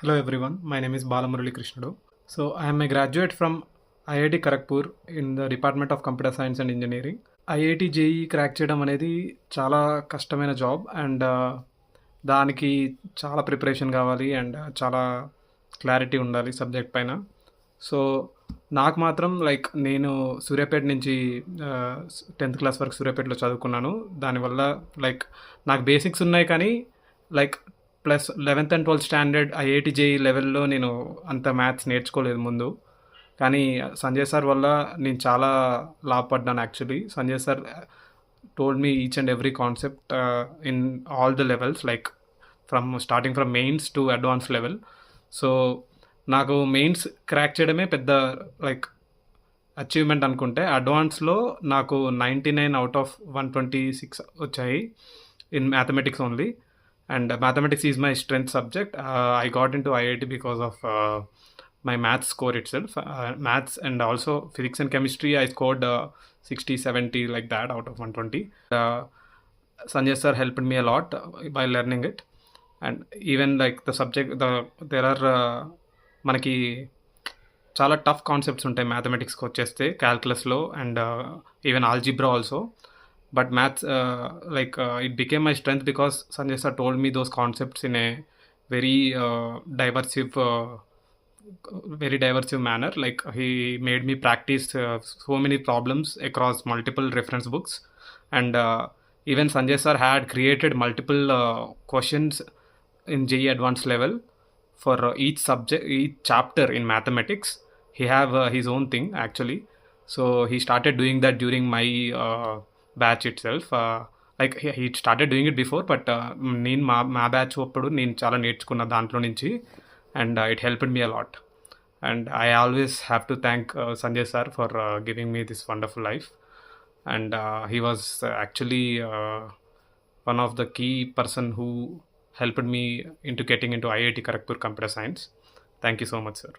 Hello everyone, my name is Balamurali Krishnadu. So I am a graduate from IIT Kharagpur in the Department of Computer Science and Engineering. IIT JEE crack చేయడం అనేది చాలా కష్టమైన job and దానికి చాలా preparation కావాలి and చాలా clarity ఉండాలి subject పైన. సో నాకు మాత్రం లైక్ నేను సూర్యాపేట నుంచి 10th క్లాస్ వరకు సూర్యాపేటలో చదువుకున్నాను. దానివల్ల లైక్ నాకు బేసిక్స్ ఉన్నాయి కానీ like plus 11th and 12th standard IIT JEE లెవెల్లో నేను అంత మ్యాథ్స్ నేర్చుకోలేదు ముందు. కానీ సంజయ్ సార్ వల్ల నేను చాలా లాభపడ్డాను actually. Sanjay sir told me each and every concept in all the levels like starting from mains to advance level. So నాకు మెయిన్స్ క్రాక్ చేయడమే పెద్ద లైక్ అచీవ్మెంట్ అనుకుంటే, అడ్వాన్స్లో నాకు 99 అవుట్ ఆఫ్ 126 వచ్చాయి in mathematics only. And mathematics is my strength subject. I got in to IIT because of my maths score itself. Maths and also physics and chemistry I scored 60 70 like that out of 120. Sanjay sir helped me a lot by learning it. And even like the subject there are మనకి చాలా tough concepts ఉంటాయి మ్యాథమెటిక్స్కి వచ్చేస్తే క్యాల్కులస్లో and even algebra also. But maths like it became my strength because Sanjay sir told me those concepts in a very diverse manner. Like he made me practice so many problems across multiple reference books. And even Sanjay sir had created multiple questions in JEE advanced level for each subject, each chapter in mathematics. He have his own thing actually. So he started doing that during my batch itself. Like he started doing it before, but నేను మా batch అప్పుడు నేను చాలా నేర్చుకున్న దాంట్లో నుంచి, and it helped me a lot. And I always have to thank Sanjay sir for giving me this wonderful life. And he was actually one of the key person who helped me into getting into IIT Kharagpur Computer Science. Thank you so much, sir.